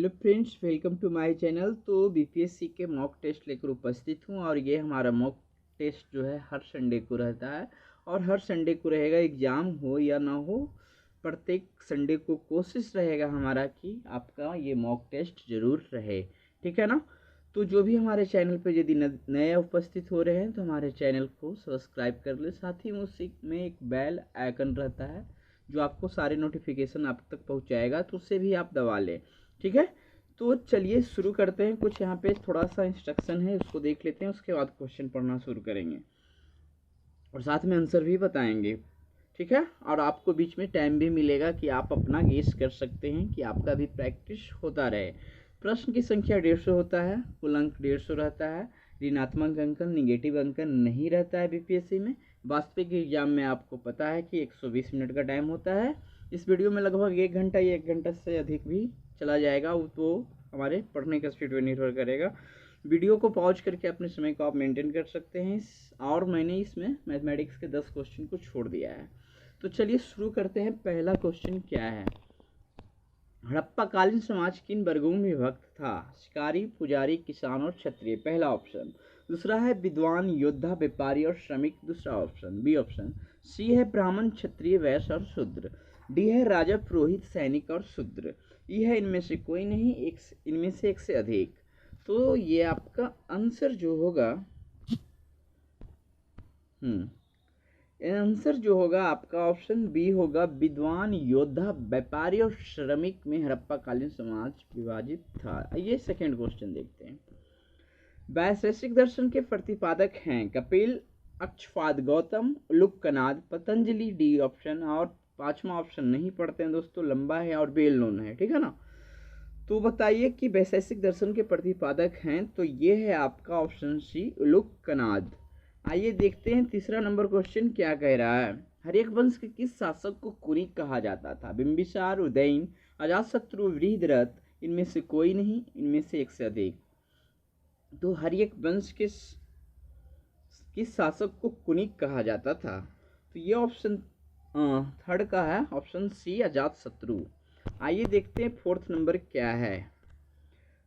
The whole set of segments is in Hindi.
Hello friends, welcome to my channel. तो बीपीएससी के मॉक टेस्ट लेकर उपस्थित हूँ और ये हमारा मॉक टेस्ट जो है हर संडे को रहता है और हर संडे को रहेगा। एग्ज़ाम हो या ना हो, प्रत्येक संडे को कोशिश रहेगा हमारा कि आपका ये मॉक टेस्ट ज़रूर रहे, ठीक है ना। तो जो भी हमारे चैनल पे यदि नए उपस्थित हो रहे हैं तो हमारे चैनल को सब्सक्राइब कर ले। साथ ही उसी में एक बेल आइकन रहता है जो आपको सारे नोटिफिकेशन आप तक पहुंचाएगा, तो उससे भी आप दबा लें, ठीक है। तो चलिए शुरू करते हैं। कुछ यहाँ पे थोड़ा सा इंस्ट्रक्शन है, उसको देख लेते हैं, उसके बाद क्वेश्चन पढ़ना शुरू करेंगे और साथ में आंसर भी बताएंगे, ठीक है। और आपको बीच में टाइम भी मिलेगा कि आप अपना गेस कर सकते हैं, कि आपका भी प्रैक्टिस होता रहे। प्रश्न की संख्या 150 होता है, कुल अंक 150 रहता है। ऋणात्मक अंकन, निगेटिव अंकन नहीं रहता है बीपीएससी में। वास्तविक एग्जाम में आपको पता है कि 120 मिनट का टाइम होता है। इस वीडियो में लगभग 1 घंटा या 1 घंटा से अधिक भी चला जाएगा, वो तो हमारे पढ़ने के स्पीड पर निर्भर करेगा। वीडियो को पॉज करके अपने समय को आप मेंटेन कर सकते हैं। और मैंने इसमें मैथमेटिक्स के 10 क्वेश्चन को छोड़ दिया है। तो चलिए शुरू करते हैं। पहला क्वेश्चन क्या है? हड़प्पाकालीन समाज किन वर्गों में विभक्त था? शिकारी, पुजारी, किसान और क्षत्रिय, पहला ऑप्शन। दूसरा है विद्वान, योद्धा, व्यापारी और श्रमिक, दूसरा ऑप्शन, बी ऑप्शन। सी है ब्राह्मण, क्षत्रिय, वैश्य और शूद्र। डी है राजा, पुरोहित, सैनिक और शूद्र। ई है इनमें से कोई नहीं, इनमें से एक से अधिक। तो ये आपका आंसर जो होगा, आंसर जो होगा आपका ऑप्शन बी होगा। विद्वान, योद्धा, व्यापारी और श्रमिक में हड़प्पाकालीन समाज विभाजित था। ये सेकंड क्वेश्चन देखते हैं। वैशेषिक दर्शन के प्रतिपादक हैं कपिल, अक्षपाद गौतम, उलुक कनाद, पतंजलि, डी ऑप्शन। और पांचवा ऑप्शन नहीं पढ़ते हैं दोस्तों, लंबा है और वेल नोन है, ठीक है ना। तो बताइए कि वैशेषिक दर्शन के प्रतिपादक हैं, तो ये है आपका ऑप्शन सी, उलुक कनाद। आइए देखते हैं तीसरा नंबर क्वेश्चन क्या कह रहा है। हर्यक वंश के किस शासक को कुली कहा जाता था? बिंबिसार, उदयन, अजातशत्रु, वृहद्रथ, इनमें से कोई नहीं, इनमें से एक से अधिक। तो हर्यक वंश के किस शासक को कुनिक कहा जाता था? तो ये ऑप्शन थर्ड का है, ऑप्शन सी, अजातशत्रु। आइए देखते हैं फोर्थ नंबर क्या है।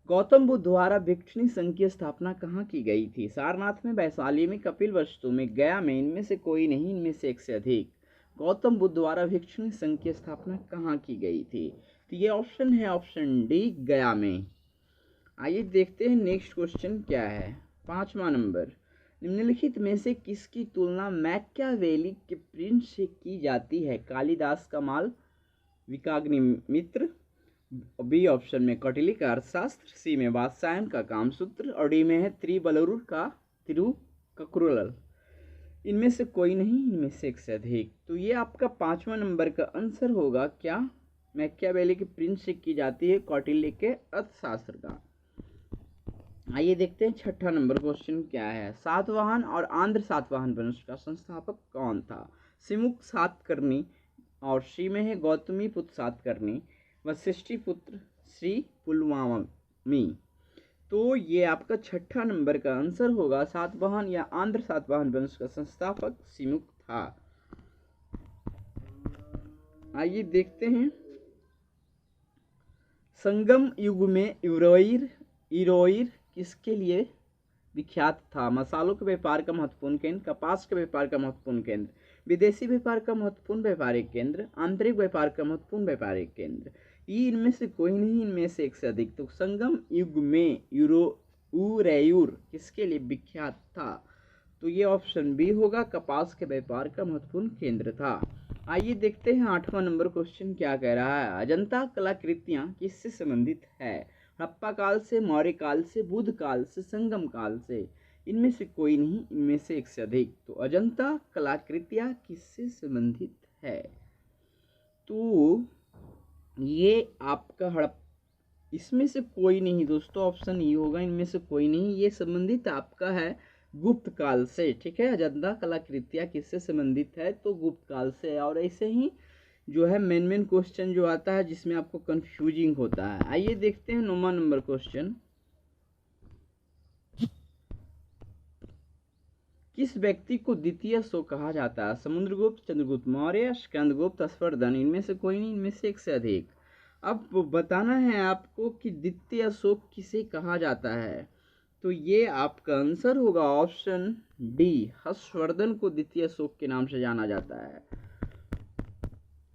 गौतम बुद्ध द्वारा भिक्षुणी संघ की स्थापना कहाँ की गई थी? सारनाथ में, वैशाली में, कपिलवस्तु में, गया में, इनमें से कोई नहीं, इनमें से एक से अधिक। गौतम बुद्ध द्वारा भिक्षुणी संघ की स्थापना कहाँ की गई थी? तो ये ऑप्शन है, ऑप्शन डी, गया में। आइए देखते हैं नेक्स्ट क्वेश्चन क्या है। पांचवा नंबर, निम्नलिखित में से किसकी तुलना मैकियावेली के प्रिंस से की जाती है? कालिदास का माल, विकाग्निमित्र, बी ऑप्शन में कौटिल्य का अर्थशास्त्र, सी में वात्स्यायन का कामसूत्र और डी में है त्रिबलरुर का तिरुक्कुरल। इनमें से कोई नहीं, इनमें से एक से अधिक। तो ये आपका पांचवा नंबर का आंसर होगा। क्या? मैकियावेली के प्रिंस से की जाती है कौटिल्य के अर्थशास्त्र का। आइए देखते हैं छठा नंबर क्वेश्चन क्या है। सातवाहन और आंध्र सातवाहन वंश का संस्थापक कौन था? सिमुक सातकर्णी और सी में है गौतमी पुत्र सातकर्णी, वशिष्ठी पुत्र श्री पुलवामी। तो ये आपका छठा नंबर का आंसर होगा। सातवाहन या आंध्र सातवाहन वंश का संस्थापक सिमुक था। आइए देखते हैं। संगम युग में इरोइर किसके लिए विख्यात था? मसालों के व्यापार का महत्वपूर्ण केंद्र, कपास के व्यापार का महत्वपूर्ण केंद्र, विदेशी व्यापार का महत्वपूर्ण व्यापारिक केंद्र, आंतरिक व्यापार का महत्वपूर्ण व्यापारिक केंद्र। ये इनमें से कोई नहीं, इनमें से एक से अधिक। तो संगम युग में उरेयूर किसके लिए विख्यात था? तो ये ऑप्शन बी होगा, कपास के व्यापार का महत्वपूर्ण केंद्र था। आइए देखते हैं आठवां नंबर क्वेश्चन क्या कह रहा है। अजंता कलाकृतियां किससे संबंधित है? हड़प्पा काल से, मौर्य काल से, बुद्ध काल से, संगम काल से, इनमें से कोई नहीं, इनमें से एक से अधिक। तो अजंता कलाकृतियां किससे संबंधित है? तो ये आपका इसमें से कोई नहीं दोस्तों, ऑप्शन ये होगा, इनमें से कोई नहीं। ये संबंधित आपका है गुप्त काल से, ठीक है। अजंता कलाकृतियां किससे संबंधित है? तो गुप्त काल से। और ऐसे ही जो है मेन क्वेश्चन जो आता है जिसमें आपको कंफ्यूजिंग होता है। आइए देखते हैं 9वां नंबर क्वेश्चन। किस व्यक्ति को द्वितीय शो कहा जाता है? समुद्रगुप्त, चंद्रगुप्त मौर्य, स्कंदगुप्त, स्वर्धन, इनमें से कोई नहीं, इनमें से एक से अधिक। अब बताना है आपको कि द्वितीय अशोक किसे कहा जाता है। तो ये आपका आंसर होगा ऑप्शन डी, हर्षवर्धन को द्वितीय अशोक के नाम से जाना जाता है।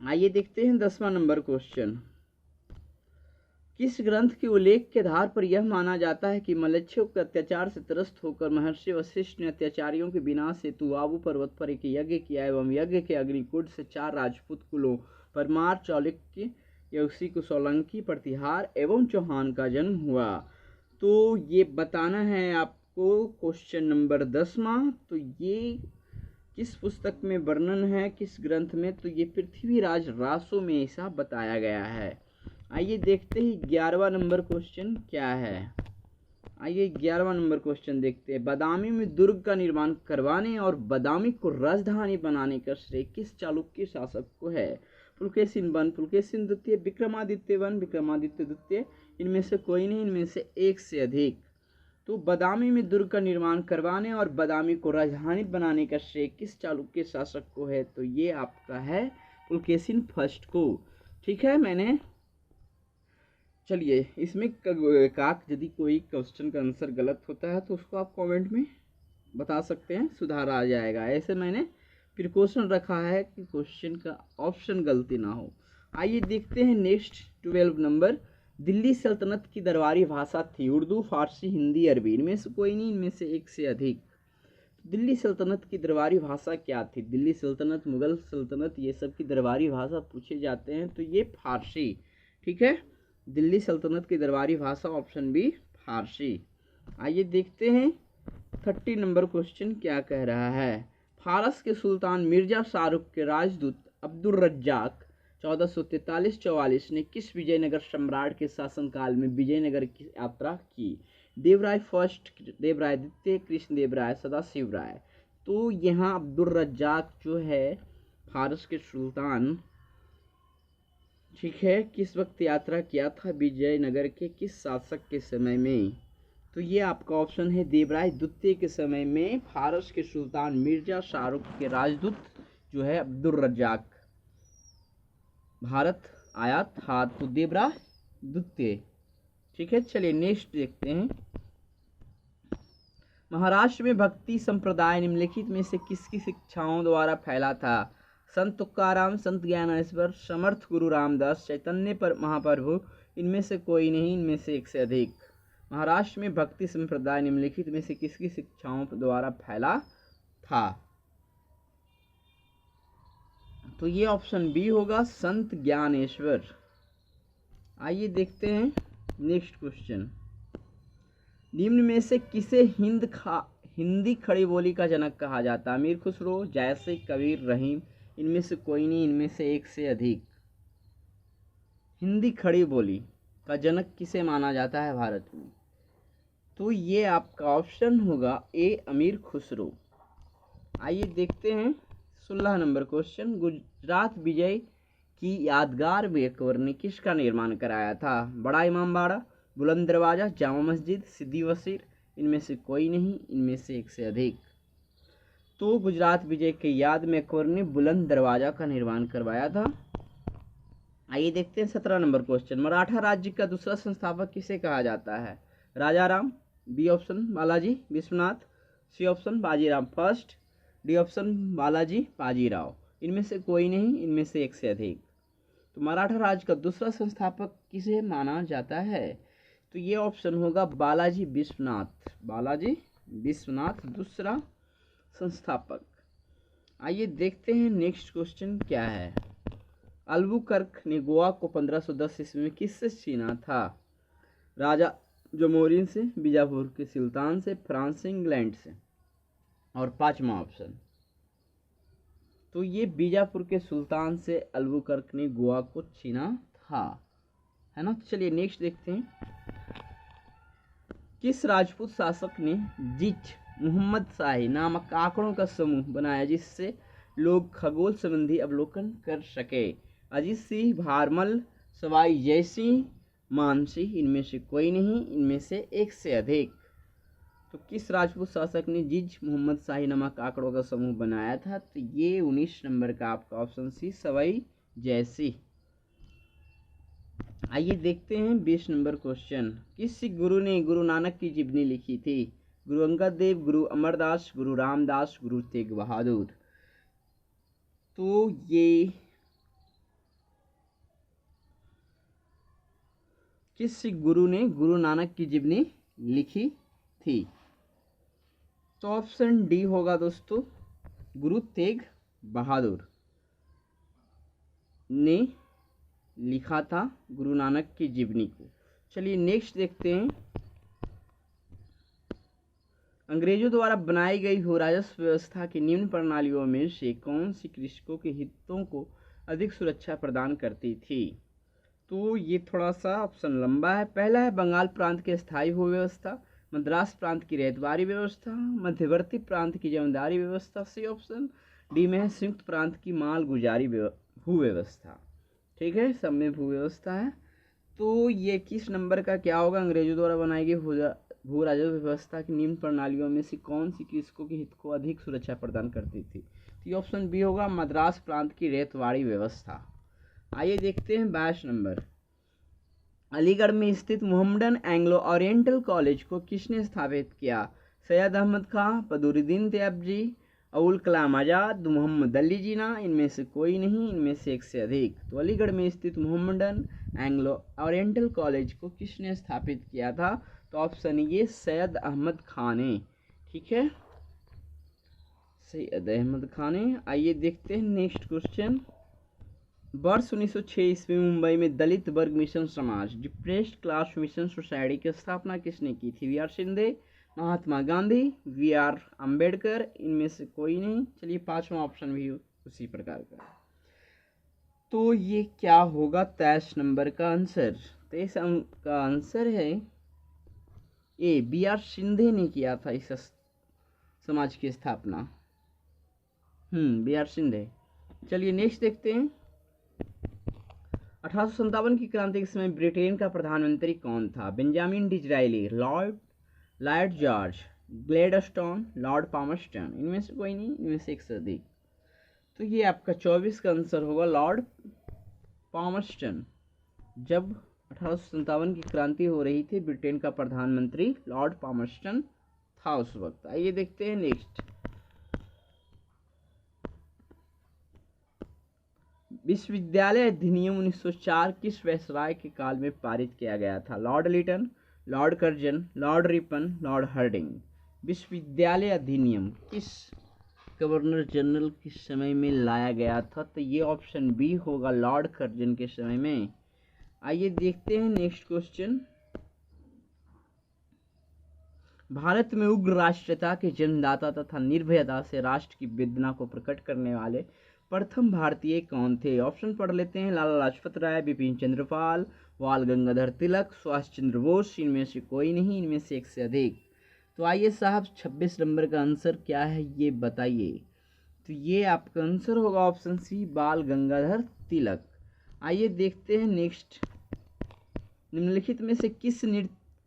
आइए देखते हैं 10वां नंबर क्वेश्चन। किस ग्रंथ के उल्लेख के आधार पर यह माना जाता है कि मलेच्छों के अत्याचार से त्रस्त होकर महर्षि वशिष्ठ ने अत्याचारियों के विनाश हेतु आबू पर्वत पर एक यज्ञ किया एवं यज्ञ के अग्निकुंड से 4 राजपूत कुलों परमार, चालुक्य, यवसी, सोलंकी, प्रतिहार एवं चौहान का जन्म हुआ। तो ये बताना है आपको क्वेश्चन नंबर 10वां। तो ये किस पुस्तक में वर्णन है, किस ग्रंथ में? तो ये पृथ्वीराज रासो में ऐसा बताया गया है। आइए देखते हैं 11वां नंबर क्वेश्चन क्या है। आइए 11वां नंबर क्वेश्चन देखते हैं। बादामी में दुर्ग का निर्माण करवाने और बादामी को राजधानी बनाने का श्रेय किस चालुक्य शासक को है? पुलकेशिन वन, पुलकेशिन द्वितीय, विक्रमादित्य वन, विक्रमादित्य द्वितीय, इनमें से कोई नहीं, इनमें से एक से अधिक। तो बादामी में दुर्ग का निर्माण करवाने और बादामी को राजधानी बनाने का श्रेय किस चालुक्य शासक को है? तो ये आपका है पुलकेशिन फर्स्ट को। ठीक है, मैंने चलिए इसमें यदि कोई क्वेश्चन का आंसर गलत होता है तो उसको आप कमेंट में बता सकते हैं, सुधार आ जाएगा। ऐसे मैंने प्रिकॉशन रखा है कि क्वेश्चन का ऑप्शन गलती ना हो। आइए देखते हैं नेक्स्ट 12 नंबर। दिल्ली सल्तनत की दरबारी भाषा थी उर्दू, फारसी, हिंदी, अरबी, इनमें से कोई नहीं, इनमें से एक से अधिक। दिल्ली सल्तनत की दरबारी भाषा क्या थी? दिल्ली सल्तनत, मुगल सल्तनत, ये सब की दरबारी भाषा पूछे जाते हैं तो ये फारसी। ठीक है, दिल्ली सल्तनत की दरबारी भाषा ऑप्शन बी फारसी। आइए देखते हैं 30 नंबर क्वेश्चन क्या कह रहा है। फारस के सुल्तान मिर्जा शाहरुख के राजदूत अब्दुल रज्जाक 1443-44 ने किस विजयनगर सम्राट के शासनकाल में विजयनगर की यात्रा की? देवराय फर्स्ट, देवराय द्वितीय, कृष्णदेव राय, सदाशिव राय। तो यहाँ अब्दुल रज्जाक जो है फारस के सुल्तान, ठीक है, किस वक्त यात्रा किया था विजयनगर के किस शासक के समय में? तो ये आपका ऑप्शन है देवराय द्वितीय के समय में फारस के सुल्तान मिर्जा शाहरुख के राजदूत जो है अब्दुल रज्जाक भारत आया था, तो देवराय द्वितीय। ठीक है, चलिए नेक्स्ट देखते हैं। महाराष्ट्र में भक्ति संप्रदाय निम्नलिखित में से किसकी शिक्षाओं द्वारा फैला था? संत तुकाराम, संत ज्ञानेश्वर, समर्थ गुरु रामदास, चैतन्य पर महाप्रभु, इनमें से कोई नहीं, इनमें से एक से अधिक। महाराष्ट्र में भक्ति संप्रदाय निम्नलिखित में से किसकी शिक्षाओं द्वारा फैला था? तो ये ऑप्शन बी होगा, संत ज्ञानेश्वर। आइए देखते हैं नेक्स्ट क्वेश्चन। निम्न में से किसे हिंदी खड़ी बोली का जनक कहा जाता? अमीर खुसरो, जैसे, कबीर, रहीम, इनमें से कोई नहीं, इनमें से एक से अधिक। हिंदी खड़ी बोली का जनक किसे माना जाता है भारत में? तो ये आपका ऑप्शन होगा ए, अमीर खुसरो। आइए देखते हैं 16 नंबर क्वेश्चन। गुजरात विजय की यादगार में अकबर ने किसका निर्माण कराया था? बड़ा इमामबाड़ा, बुलंद दरवाजा, जामा मस्जिद, सिद्दी वसीर, इनमें से कोई नहीं, इनमें से एक से अधिक। तो गुजरात विजय के याद में अकबर ने बुलंद दरवाजा का निर्माण करवाया था। आइए देखते हैं 17 नंबर क्वेश्चन। मराठा राज्य का दूसरा संस्थापक किसे कहा जाता है? Raja Ram, B option Balaji Vishwanath, C option Bajirao first, D option Balaji Bajirao, इनमें से कोई नहीं, इनमें से एक से अधिक। तो मराठा राज्य का दूसरा संस्थापक किसे माना जाता है? तो ये ऑप्शन होगा बालाजी विश्वनाथ, बालाजी विश्वनाथ दूसरा संस्थापक। आइए देखते हैं नेक्स्ट क्वेश्चन क्या है। अल्बुकर्क ने गोवा को 1510 ईस्वी में किससे छीना था? राजा जमोरिन से, बीजापुर के सुल्तान से, फ्रांस से, इंग्लैंड से। और 5वां ऑप्शन, तो ये बीजापुर के सुल्तान से अल्बुकर्क ने गोवा को छीना था, है ना। तो चलिए नेक्स्ट देखते हैं। किस राजपूत शासक ने जिच मोहम्मद शाही नामक आंकड़ों का समूह बनाया जिससे लोग खगोल संबंधी अवलोकन कर सके? अजीत सिंह, भारमल, सवाई जयसिंह, मानसी, इनमें से कोई नहीं, इनमें से एक से अधिक। तो किस राजपूत शासक ने जिज मोहम्मद शाही नामक आंकड़ों का समूह बनाया था? तो ये 19 नंबर का आपका ऑप्शन सी, सवाई जयसिंह। आइए देखते हैं 20 नंबर क्वेश्चन। किस गुरु ने गुरु नानक की जीवनी लिखी थी? गुरु अंगद देव, गुरु अमरदास, गुरु रामदास, गुरु तेग बहादुर। तो ये किस गुरु ने गुरु नानक की जीवनी लिखी थी? तो ऑप्शन डी होगा दोस्तों, गुरु तेग बहादुर ने लिखा था गुरु नानक की जीवनी को। चलिए नेक्स्ट देखते हैं। अंग्रेजों द्वारा बनाई गई हो राजस्व व्यवस्था की निम्न प्रणालियों में से कौन सी कृषकों के हितों को अधिक सुरक्षा प्रदान करती थी? तो ये थोड़ा सा ऑप्शन लंबा है। पहला है बंगाल प्रांत की स्थायी भू व्यवस्था, मद्रास प्रांत की रैयतवारी व्यवस्था, मध्यवर्ती प्रांत की जमींदारी व्यवस्था। सी ऑप्शन डी में है संयुक्त प्रांत की माल गुजारी भू व्यवस्था। ठीक है, सब में भू व्यवस्था है। तो ये किस नंबर का क्या होगा? अंग्रेजों द्वारा बनाई गई भू राजस्व व्यवस्था की निम्न प्रणालियों में से कौन सी कृषकों के हित को अधिक सुरक्षा प्रदान करती थी? तो ये ऑप्शन बी होगा, मद्रास प्रांत की रैयतवाड़ी व्यवस्था। आइए देखते हैं 22 नंबर। अलीगढ़ में स्थित मोहम्मडन एंग्लो ओरिएंटल कॉलेज को किसने स्थापित किया? सैयद अहमद खां, बदरुद्दीन तैयबजी, अबुल कलाम आज़ाद, मोहम्मद अली जिन्ना। इनमें से कोई नहीं, इनमें से एक से अधिक। तो अलीगढ़ में स्थित मोहम्मडन एंग्लो ओरिएंटल कॉलेज को किसने स्थापित किया था? तो ऑप्शन ये सैयद अहमद खान ने। ठीक है, सैयद अहमद खान ने। आइए देखते हैं नेक्स्ट क्वेश्चन। वर्ष 1906 ईस्वी में मुंबई में दलित वर्ग मिशन समाज डिप्रेस्ड क्लास मिशन सोसाइटी की स्थापना किसने की थी? V R Shinde, Mahatma Gandhi, B R Ambedkar. इनमें से कोई नहीं। चलिए पांचवा ऑप्शन भी उसी प्रकार का। तो ये क्या होगा 23 नंबर का आंसर? 23 अंक का आंसर है ए, बी आर शिंदे ने किया था इस समाज की स्थापना। B R Shinde. चलिए नेक्स्ट देखते हैं। 1857 की क्रांति के समय ब्रिटेन का प्रधानमंत्री कौन था? Benjamin Disraeli, Lord George, Gladstone, Lord Palmerston. इनमें से कोई नहीं, इनमें से एक से अधिक। तो ये आपका 24 का आंसर होगा, लॉर्ड पामर्स्टन। जब 1857 की क्रांति हो रही थी, ब्रिटेन का प्रधानमंत्री लॉर्ड पामर्स्टन था उस वक्त। आइए देखते हैं नेक्स्ट। विश्वविद्यालय अधिनियम 1904 किस वायसराय के काल में पारित किया गया था? Lord Lytton, Lord Curzon, Lord Ripon, Lord Hardinge. विश्वविद्यालय अधिनियम किस गवर्नर जनरल के समय में लाया गया था? तो ये ऑप्शन बी होगा, लॉर्ड कर्जन के समय में। आइए देखते हैं नेक्स्ट क्वेश्चन। भारत में उग्र राष्ट्रीयता के जन्मदाता तथा निर्भयता से राष्ट्र की वेदना को प्रकट करने वाले प्रथम भारतीय कौन थे? ऑप्शन पढ़ लेते हैं। लाला लाजपत राय, बिपिन चंद्रपाल, बाल गंगाधर तिलक, सुभाष चंद्र बोस। इनमें से कोई नहीं, इनमें से एक से अधिक। तो आइए साहब 26 नंबर का आंसर क्या है ये बताइए। तो ये आपका आंसर होगा ऑप्शन सी, बाल गंगाधर तिलक। आइए देखते हैं नेक्स्ट। निम्नलिखित में से किस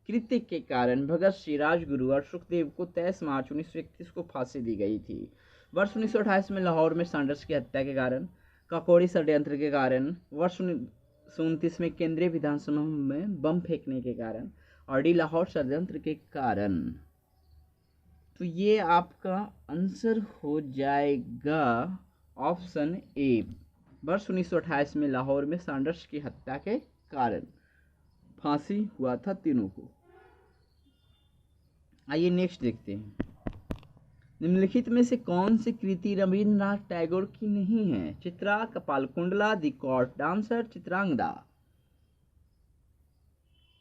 कृत्य के कारण भगत सिंह, राजगुरु और सुखदेव को 23 मार्च 1931 को फांसी दी गई थी? वर्ष 1928 में लाहौर में सैंडर्स की हत्या के कारण, काकोरी षड्यंत्र के कारण, वर्ष 1929 में केंद्रीय विधानसभा में बम फेंकने के कारण, और डी लाहौर षड्यंत्र के कारण। तो ये आपका आंसर हो जाएगा ऑप्शन ए, वर्ष 1928 में लाहौर में सैंडर्स की हत्या के कारण फांसी हुआ था तीनों को। आइए नेक्स्ट देखते हैं। निम्नलिखित में से कौन सी कृति रविन्द्रनाथ टैगोर की नहीं है? Chitra, Kapalkundala, the court dancer, Chitrangada.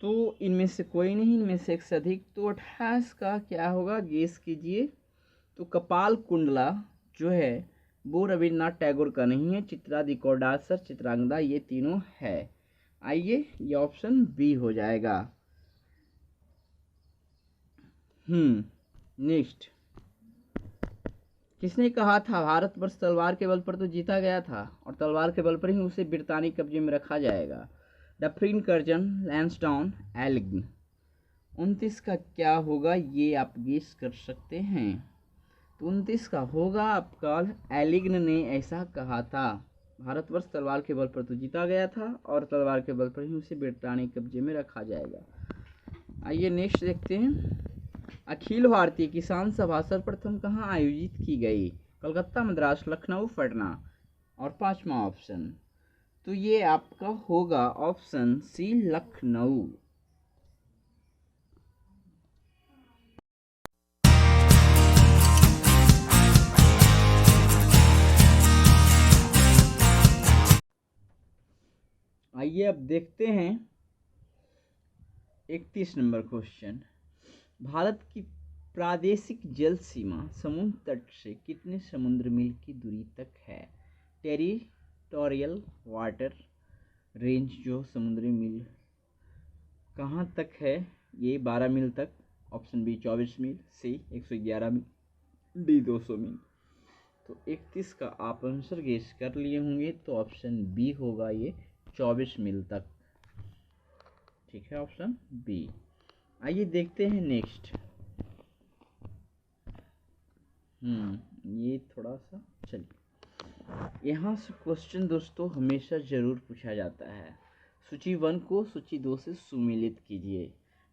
तो इनमें से कोई नहीं, इनमें से एक से अधिक। तो 28 का क्या होगा, गेस कीजिए। तो कपालकुंडला जो है वो रविन्द्रनाथ टैगोर का नहीं है। Chitra, the court dancer, Chitrangada ये तीनों है। आइए ये ऑप्शन बी हो जाएगा। नेक्स्ट। किसने कहा था भारतवर्ष तलवार के बल पर तो जीता गया था और तलवार के बल पर ही उसे ब्रितानी कब्जे में रखा जाएगा? Dufferin, Curzon, Lansdowne, एलिग्न। 29 का क्या होगा ये आप गेस कर सकते हैं। तो 29 का होगा आपका एलिग्न ने ऐसा कहा था। भारतवर्ष तलवार के बल पर तो जीता गया था और तलवार के बल पर ही उसे ब्रिटानी कब्जे में रखा जाएगा। आइए नेक्स्ट देखते हैं। अखिल भारतीय किसान सभा सर्वप्रथम कहाँ आयोजित की गई? कलकत्ता, मद्रास, लखनऊ, पटना। और पांचवा ऑप्शन, तो ये आपका होगा ऑप्शन सी, लखनऊ। आइए अब देखते हैं 31 नंबर क्वेश्चन। भारत की प्रादेशिक जल सीमा समुद्र तट से कितने समुद्र मील की दूरी तक है? टेरिटोरियल वाटर रेंज जो समुद्री मील कहाँ तक है? ये 12 मील तक। ऑप्शन बी 24 मील, सी 111 मील, डी 200 मील। तो 31 का आप आंसर गेस कर लिए होंगे, तो ऑप्शन बी होगा ये 24 मील तक। ठीक है, ऑप्शन बी। आइए देखते हैं नेक्स्ट। ये थोड़ा सा चलिए, यहाँ से क्वेश्चन दोस्तों हमेशा जरूर पूछा जाता है। सूची 1 को सूची 2 से सुमेलित कीजिए।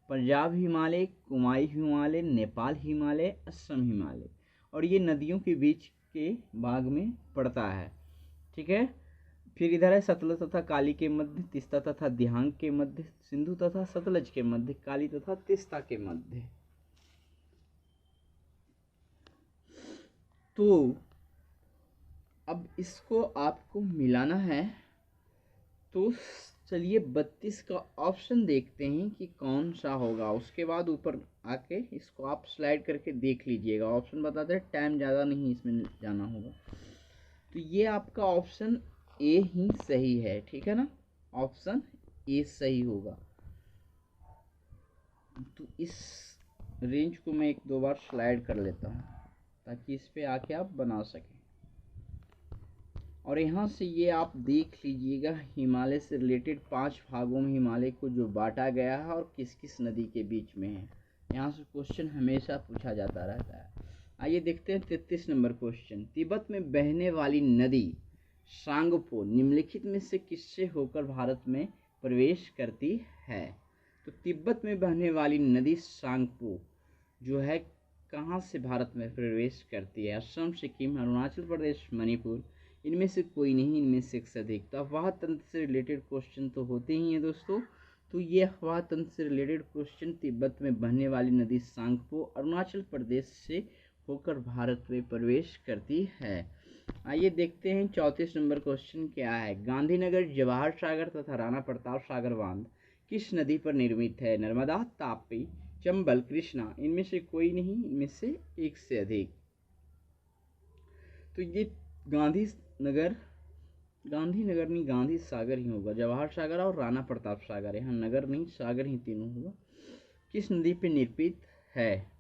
पंजाब हिमालय, कुमाई हिमालय, नेपाल हिमालय, असम हिमालय। और ये नदियों के बीच के भाग में पड़ता है। ठीक है, फिर इधर है सतलज तथा काली के मध्य, तीस्ता तथा दिहांग के मध्य, सिंधु तथा सतलज के मध्य, काली तथा तीस्ता के मध्य। तो अब इसको आपको मिलाना है, तो चलिए 32 का ऑप्शन देखते हैं कि कौन सा होगा। उसके बाद ऊपर आके इसको आप स्लाइड करके देख लीजिएगा। ऑप्शन बताते हैं, टाइम ज़्यादा नहीं इसमें जाना होगा। तो ये आपका ऑप्शन ए ही सही है। ठीक है ना, ऑप्शन ए सही होगा। तो इस रेंज को मैं 1-2 बार स्लाइड कर लेता हूँ ताकि इस पे आके आप बना सकें। और यहाँ से ये आप देख लीजिएगा, हिमालय से रिलेटेड 5 भागों में हिमालय को जो बांटा गया है और किस किस नदी के बीच में है। यहाँ से क्वेश्चन हमेशा पूछा जाता रहता है। आइए देखते हैं 33 नंबर क्वेश्चन। तिब्बत में बहने वाली नदी सांगपो निम्नलिखित में से किससे होकर भारत में प्रवेश करती है? तो तिब्बत में बहने वाली नदी सांगपो जो है कहाँ से भारत में प्रवेश करती है? असम, सिक्किम, अरुणाचल प्रदेश, मणिपुर। इनमें से कोई नहीं, इनमें से एक से अधिक। तो अफवाह तंत्र से रिलेटेड क्वेश्चन तो होते ही हैं दोस्तों। तो ये अफवाह तंत्र से रिलेटेड क्वेश्चन, तिब्बत में बहने वाली नदी सांगपो अरुणाचल प्रदेश से होकर भारत में प्रवेश करती है। आइए देखते हैं 34 नंबर क्वेश्चन क्या है। गांधीनगर, जवाहर सागर तथा राणा प्रताप सागर बांध किस नदी पर निर्मित है? नर्मदा, तापी, चंबल, कृष्णा। इनमें से कोई नहीं, इनमें से एक से अधिक। तो ये गांधीनगर नहीं, गांधी सागर ही होगा। जवाहर सागर और राणा प्रताप सागर, यहाँ नगर नहीं सागर ही तीनों होगा। किस नदी पे निर्मित है?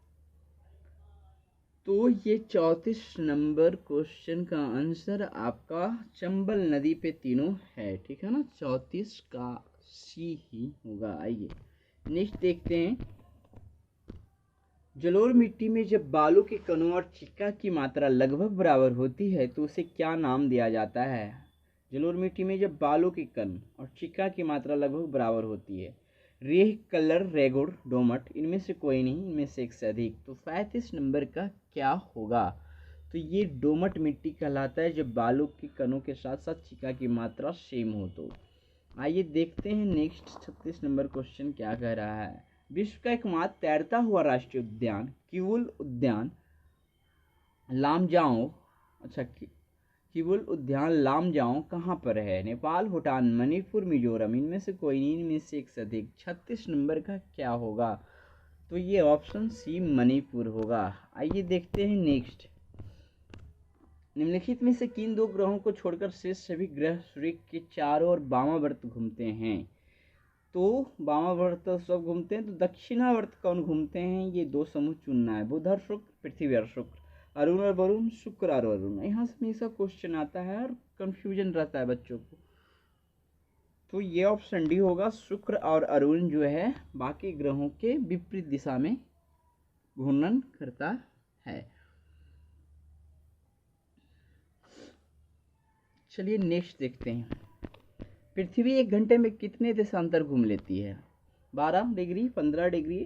तो ये 34 नंबर क्वेश्चन का आंसर आपका चंबल नदी पे तीनों है। ठीक है ना, 34 का सी ही होगा। आइए नेक्स्ट देखते हैं। जलोढ़ मिट्टी में जब बालू के कणों और चिक्का की मात्रा लगभग बराबर होती है तो उसे क्या नाम दिया जाता है? जलोढ़ मिट्टी में जब बालू के कण और चिक्का की मात्रा लगभग बराबर होती है। रेह, कलर, रेगुड़, डोमट। इनमें से कोई नहीं, इनमें से एक से अधिक। तो 35 नंबर का क्या होगा? तो ये डोमट मिट्टी कहलाता है जब बालू के कणों के साथ साथ चिक्का की मात्रा सेम हो। तो आइए देखते हैं नेक्स्ट 36 नंबर क्वेश्चन क्या कह रहा है। विश्व का एकमात्र तैरता हुआ राष्ट्रीय उद्यान किवुल उद्यान लामजाओ, किवुल उद्यान लामजाओ कहाँ पर है? नेपाल, भूटान, मणिपुर, मिजोरम। इनमें से कोई नहीं, इनमें से एक से अधिक। 36 नंबर का क्या होगा? तो ये ऑप्शन सी मणिपुर होगा। आइए देखते हैं नेक्स्ट। निम्नलिखित में से किन 2 ग्रहों को छोड़कर शेष सभी ग्रह सूर्य के चारों ओर वामावर्त घूमते हैं? तो वामावर्त सब घूमते हैं, तो दक्षिणावर्त कौन घूमते हैं? ये 2 समूह चुनना है। बुध और शुक्र, पृथ्वी और शुक्र, अरुण और वरुण, शुक्र और वरुण। यहाँ से हमेशा क्वेश्चन आता है और कंफ्यूजन रहता है बच्चों को। तो ये ऑप्शन डी होगा, शुक्र और अरुण जो है बाकी ग्रहों के विपरीत दिशा में घूर्णन करता है। चलिए नेक्स्ट देखते हैं। पृथ्वी 1 घंटे में कितने देशांतर घूम लेती है? 12 डिग्री, 15 डिग्री,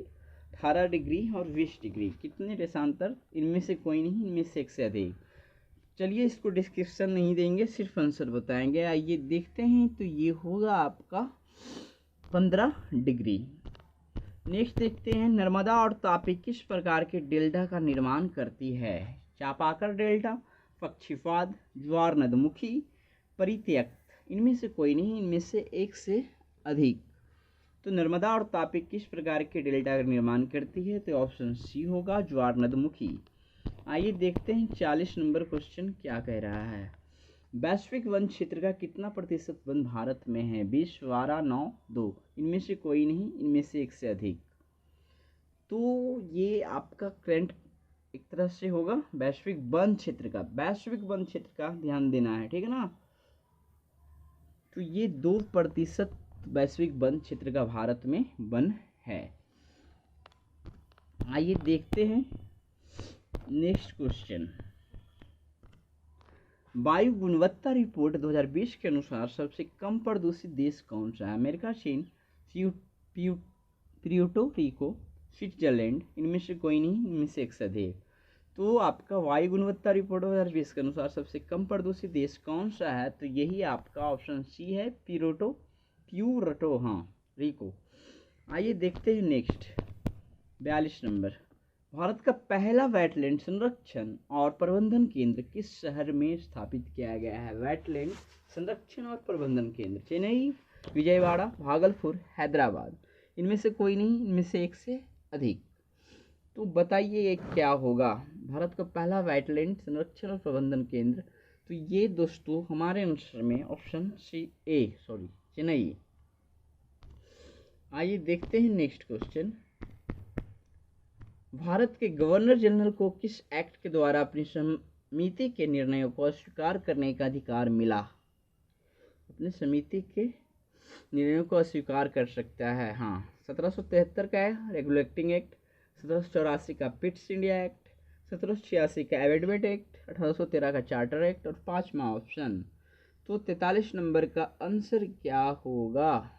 18 डिग्री और 20 डिग्री। कितने देशांतर? इनमें से कोई नहीं, इनमें से एक से अधिक। चलिए इसको डिस्क्रिप्शन नहीं देंगे, सिर्फ आंसर बताएंगे। आइए देखते हैं, तो ये होगा आपका 15 डिग्री। नेक्स्ट देखते हैं, नर्मदा और तापी किस प्रकार के डेल्टा का निर्माण करती है? चापाकर डेल्टा, पक्षीपाद, ज्वार नदमुखी, परित्यक्त। इनमें से कोई नहीं, इनमें से एक से अधिक। तो नर्मदा और तापी किस प्रकार के डेल्टा का निर्माण करती है? तो ऑप्शन सी होगा, ज्वार नदमुखी। आइए देखते हैं 40 नंबर क्वेश्चन क्या कह रहा है। वैश्विक वन क्षेत्र का कितना प्रतिशत वन भारत में है? 20, 12, 9, 2। इनमें से कोई नहीं, इनमें से एक से अधिक। तो ये आपका करंट एक तरह से होगा वैश्विक वन क्षेत्र का। वैश्विक वन क्षेत्र का ध्यान देना है, ठीक है ना। तो ये 2% वैश्विक वन क्षेत्र का भारत में वन है। आइए देखते हैं नेक्स्ट क्वेश्चन। वायु गुणवत्ता रिपोर्ट 2020 के अनुसार सबसे कम प्रदूषित देश कौन सा है? अमेरिका, चीन, प्यूर्टो रिको, स्विट्जरलैंड। इनमें से कोई नहीं, इनमें से एक से अधिक। तो आपका वायु गुणवत्ता रिपोर्ट 2020 के अनुसार सबसे कम प्रदूषित देश कौन सा है? तो यही आपका ऑप्शन सी है, प्यूर्टो रिको। आइए देखते हैं नेक्स्ट 42 नंबर। भारत का पहला वेटलैंड संरक्षण और प्रबंधन केंद्र किस शहर में स्थापित किया गया है? वेटलैंड संरक्षण और प्रबंधन केंद्र चेन्नई, विजयवाड़ा, भागलपुर, हैदराबाद। इनमें से कोई नहीं, इनमें से एक से अधिक। तो बताइए ये क्या होगा? भारत का पहला वेटलैंड संरक्षण और प्रबंधन केंद्र। तो ये दोस्तों हमारे आंसर में ऑप्शन चेन्नई। आइए देखते हैं नेक्स्ट क्वेश्चन। भारत के गवर्नर जनरल को किस एक्ट के द्वारा अपनी समिति के निर्णयों को अस्वीकार करने का अधिकार मिला? अपनी समिति के निर्णयों को अस्वीकार कर सकता है। हाँ, 1773 का है रेगुलेटिंग एक्ट, 1784 का पिट्स इंडिया एक्ट, 1786 का एमेंडमेंट एक्ट, 1813 का चार्टर एक्ट और 5वां ऑप्शन। तो 43 नंबर का आंसर क्या होगा?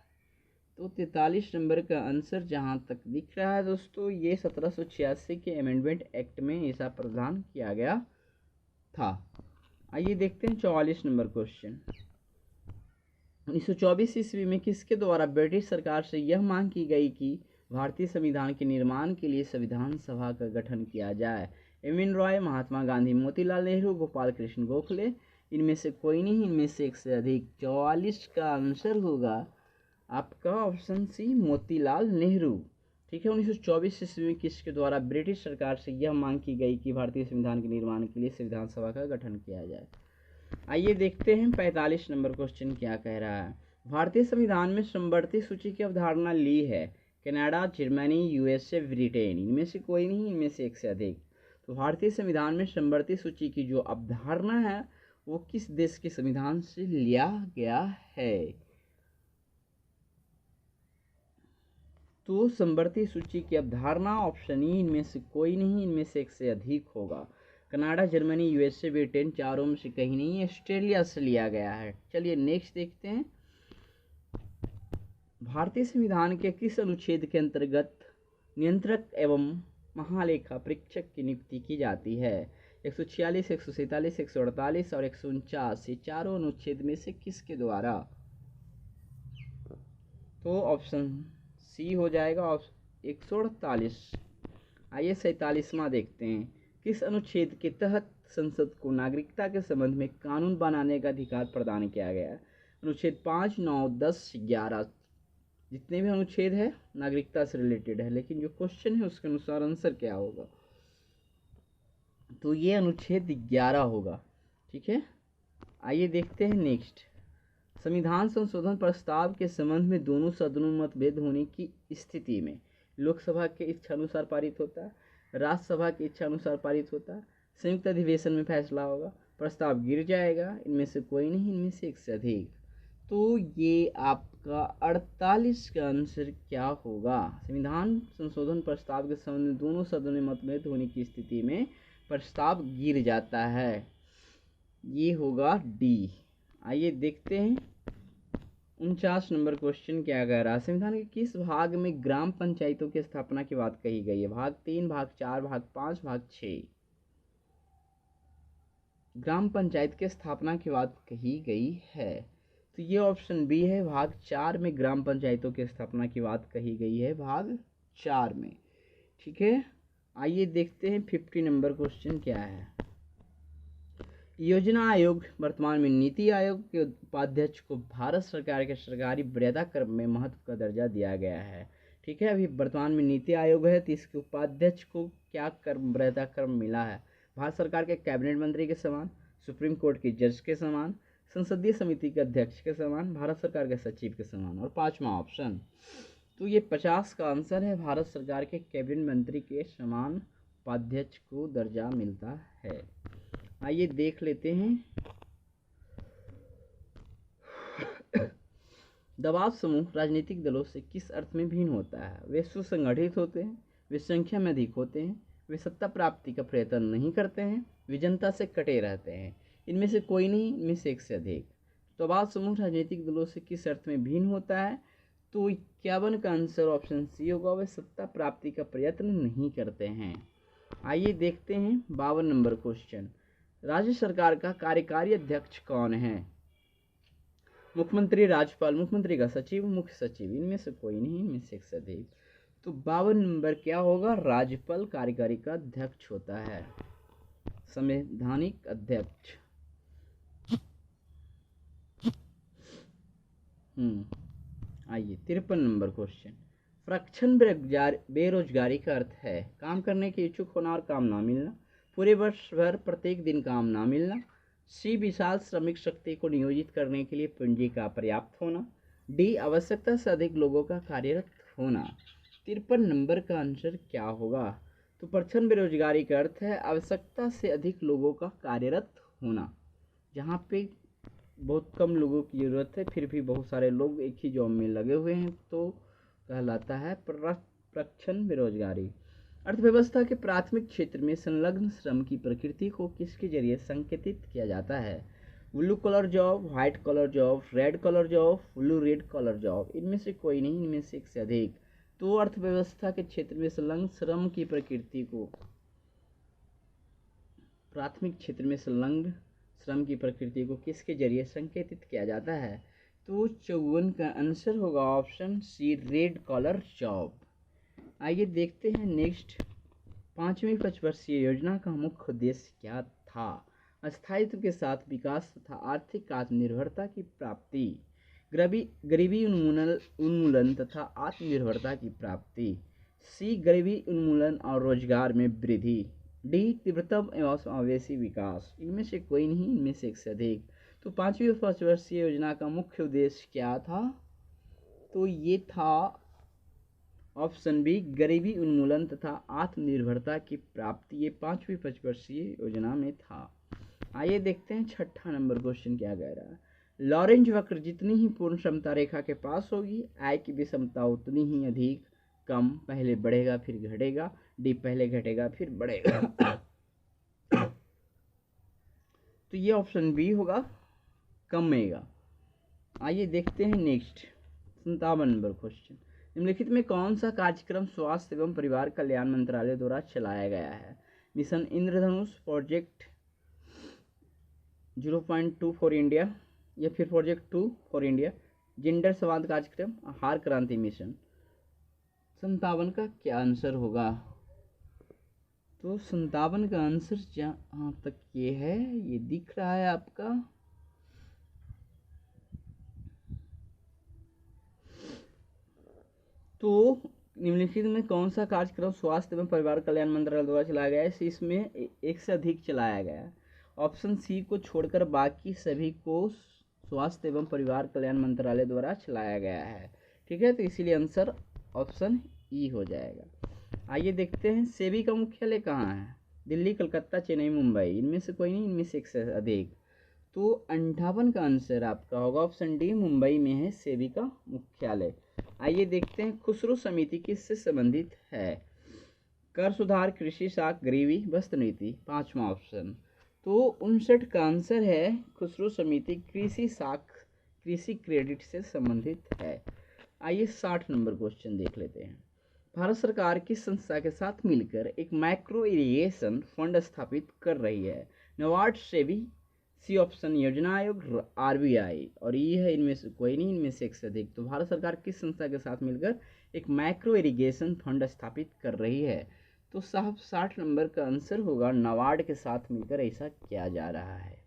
तो 43 नंबर का आंसर जहाँ तक दिख रहा है दोस्तों, ये 1786 के अमेंडमेंट एक्ट में ऐसा प्रावधान किया गया था। आइए देखते हैं 44 नंबर क्वेश्चन। 1924 ईस्वी में किसके द्वारा ब्रिटिश सरकार से यह मांग की गई कि भारतीय संविधान के निर्माण के लिए संविधान सभा का गठन किया जाए? एम.एन. रॉय, महात्मा गांधी, मोतीलाल नेहरू, गोपाल कृष्ण गोखले। इनमें से कोई नहीं, इनमें से एक से अधिक। 44 का आंसर होगा आपका ऑप्शन सी, मोतीलाल नेहरू। ठीक है, 1924 ईस्वी में किसके द्वारा ब्रिटिश सरकार से यह मांग की गई कि भारतीय संविधान के निर्माण के लिए संविधान सभा का गठन किया जाए। आइए देखते हैं 45 नंबर क्वेश्चन क्या कह रहा है। भारतीय संविधान में समवर्ती सूची की अवधारणा ली है कनाडा, जर्मनी, यूएसए, ब्रिटेन। इनमें से कोई नहीं, इनमें से एक से अधिक। तो भारतीय संविधान में समवर्ती सूची की जो अवधारणा है वो किस देश के संविधान से लिया गया है? तो समवर्ती सूची की अवधारणा ऑप्शन ई, इनमें से कोई नहीं, इनमें से एक से अधिक होगा। कनाडा, जर्मनी, यूएसए, ब्रिटेन चारों में से कहीं नहीं, ऑस्ट्रेलिया से लिया गया है। चलिए नेक्स्ट देखते हैं। भारतीय संविधान के किस अनुच्छेद के अंतर्गत नियंत्रक एवं महालेखा परीक्षक की नियुक्ति की जाती है? 146, 147, 148 और 149। ये चारों अनुच्छेद में से किसके द्वारा? तो ऑप्शन सी हो जाएगा 148। आइए 47वां देखते हैं। किस अनुच्छेद के तहत संसद को नागरिकता के संबंध में कानून बनाने का अधिकार प्रदान किया गया है? अनुच्छेद 5, 9, 10, 11। जितने भी अनुच्छेद है नागरिकता से रिलेटेड है, लेकिन जो क्वेश्चन है उसके अनुसार आंसर क्या होगा? तो ये अनुच्छेद 11 होगा। ठीक है, आइए देखते हैं नेक्स्ट। संविधान संशोधन प्रस्ताव के संबंध में दोनों सदनों में मतभेद होने की स्थिति में लोकसभा के इच्छानुसार पारित होता है, राज्यसभा की इच्छानुसार पारित होता है, संयुक्त अधिवेशन में फैसला होगा, प्रस्ताव गिर जाएगा। इनमें से कोई नहीं, इनमें से एक से अधिक। तो ये आपका 48 का आंसर क्या होगा? संविधान संशोधन प्रस्ताव के संबंध में दोनों सदनों में मतभेद होने की स्थिति में प्रस्ताव गिर जाता है। ये होगा डी। आइए देखते हैं 49 नंबर क्वेश्चन क्या कह रहा है। संविधान के किस भाग में ग्राम पंचायतों की स्थापना की बात कही गई है? भाग 3, भाग 4, भाग 5, भाग 6। ग्राम पंचायत की स्थापना की बात कही गई है, तो ये ऑप्शन बी है। भाग 4 में ग्राम पंचायतों की स्थापना की बात कही गई है, भाग 4 में। ठीक है, आइए देखते हैं 50 नंबर क्वेश्चन क्या है। योजना आयोग वर्तमान में नीति आयोग के उपाध्यक्ष को भारत सरकार के सरकारी वरीयता क्रम में महत्व का दर्जा दिया गया है। ठीक है, अभी वर्तमान में नीति आयोग है, तो इसके उपाध्यक्ष को क्या क्रम, वरीयता क्रम मिला है? भारत सरकार के कैबिनेट मंत्री के समान, सुप्रीम कोर्ट के जज के समान, संसदीय समिति के अध्यक्ष के समान, भारत सरकार के सचिव के समान। और 5वां ऑप्शन, तो ये 50 का आंसर है। भारत सरकार के कैबिनेट मंत्री के समान उपाध्यक्ष को दर्जा मिलता है। आइए देख लेते हैं दबाव समूह राजनीतिक दलों से किस अर्थ में भिन्न होता है? वे सुसंगठित होते हैं, वे संख्या में अधिक होते हैं, वे सत्ता प्राप्ति का प्रयत्न नहीं करते हैं, वे जनता से कटे रहते हैं। इनमें से कोई नहीं, इनमें से एक से अधिक। दबाव समूह राजनीतिक दलों से किस अर्थ में भिन्न होता है? तो 51 का आंसर ऑप्शन सी होगा, वे सत्ता प्राप्ति का प्रयत्न नहीं करते हैं। आइए देखते हैं 52 नंबर क्वेश्चन। राज्य सरकार का कार्यकारी अध्यक्ष कौन है? मुख्यमंत्री, राज्यपाल, मुख्यमंत्री का सचिव, मुख्य सचिव। इनमें से कोई नहीं, इनमें से एक से अधिक। तो 52 नंबर क्या होगा? राज्यपाल कार्यकारी का अध्यक्ष होता है, संवैधानिक अध्यक्ष। आइए 53 नंबर क्वेश्चन। प्रक्षण बेरोजगारी का अर्थ है काम करने के इच्छुक होना और काम ना मिलना, पूरे वर्ष भर प्रत्येक दिन काम ना मिलना, सी विशाल श्रमिक शक्ति को नियोजित करने के लिए पूंजी का पर्याप्त होना, डी आवश्यकता से अधिक लोगों का कार्यरत होना। 53 नंबर का आंसर क्या होगा? तो प्रक्षण बेरोजगारी का अर्थ है आवश्यकता से अधिक लोगों का कार्यरत होना। जहाँ पे बहुत कम लोगों की ज़रूरत है, फिर भी बहुत सारे लोग एक ही जॉब में लगे हुए हैं, तो कहलाता है प्रक्षण बेरोजगारी। अर्थव्यवस्था के प्राथमिक क्षेत्र में संलग्न श्रम की प्रकृति को किसके जरिए संकेतित किया जाता है? Blue collar job, white collar job, red collar job, blue red collar job. इनमें से कोई नहीं, इनमें से एक से अधिक। तो अर्थव्यवस्था के क्षेत्र में संलग्न श्रम की प्रकृति को, प्राथमिक क्षेत्र में संलग्न श्रम की प्रकृति को किसके जरिए संकेतित किया जाता है? तो 54 का आंसर होगा option C, red collar job. आइए देखते हैं नेक्स्ट। 5वीं पंचवर्षीय योजना का मुख्य उद्देश्य क्या था? स्थायित्व के साथ विकास तथा आर्थिक आत्मनिर्भरता की प्राप्ति, गरीबी उन्मूलन तथा आत्मनिर्भरता की प्राप्ति, सी गरीबी उन्मूलन और रोजगार में वृद्धि, डी तीव्रतम एवं समावेशी विकास। इनमें से कोई नहीं, इनमें से एक से अधिक। तो 5वीं पंचवर्षीय योजना का मुख्य उद्देश्य क्या था? तो ये था ऑप्शन बी, गरीबी उन्मूलन तथा आत्मनिर्भरता की प्राप्ति। ये 5वीं पंचवर्षीय योजना में था। आइए देखते हैं 6ठा नंबर क्वेश्चन क्या कह रहा है। लॉरेंज वक्र जितनी ही पूर्ण समता रेखा के पास होगी, आय की विषमता उतनी ही अधिक कम, पहले बढ़ेगा फिर घटेगा, डी पहले घटेगा फिर बढ़ेगा। तो ये ऑप्शन बी होगा, कमेगा। आइए देखते हैं नेक्स्ट 57 नंबर क्वेश्चन। निम्नलिखित में कौन सा कार्यक्रम स्वास्थ्य एवं परिवार कल्याण मंत्रालय द्वारा चलाया गया है? Mission Indradhanush, project 0.2 for India, या फिर प्रोजेक्ट 2 फॉर इंडिया, जेंडर संवाद कार्यक्रम, आहार क्रांति मिशन। 57 का क्या आंसर होगा? तो 57 का आंसर जहाँ तक ये है, ये दिख रहा है आपका, तो निम्नलिखित में कौन सा कार्यक्रम स्वास्थ्य एवं परिवार कल्याण मंत्रालय द्वारा चलाया गया है? इसमें एक से अधिक चलाया गया है। ऑप्शन सी को छोड़कर बाकी सभी को स्वास्थ्य एवं परिवार कल्याण मंत्रालय द्वारा चलाया गया है। ठीक है, तो इसीलिए आंसर ऑप्शन ई हो जाएगा। आइए देखते हैं सेबी का मुख्यालय कहाँ है? दिल्ली, कलकत्ता, चेन्नई, मुंबई। इनमें से कोई नहीं, इनमें से एक से अधिक। तो 58 का आंसर आपका होगा ऑप्शन डी, मुंबई में है सेबी का मुख्यालय। आइए देखते हैं खुसरो समिति किससे संबंधित है? कर सुधार, कृषि साख, गरीबी, वस्त्र नीति। 5वां ऑप्शन। तो 59 का आंसर है खुसरो समिति कृषि क्रेडिट से संबंधित है। आइए 60 नंबर क्वेश्चन देख लेते हैं। भारत सरकार किस संस्था के साथ मिलकर एक माइक्रो इरिगेशन फंड स्थापित कर रही है? नबार्ड, सेबी, सी ऑप्शन योजना आयोग, आरबीआई, और ये है इनमें से कोई नहीं, इनमें से एक से अधिक। तो भारत सरकार किस संस्था के साथ मिलकर एक माइक्रो इरिगेशन फंड स्थापित कर रही है? तो साहब 60 नंबर का आंसर होगा नबार्ड के साथ मिलकर ऐसा किया जा रहा है।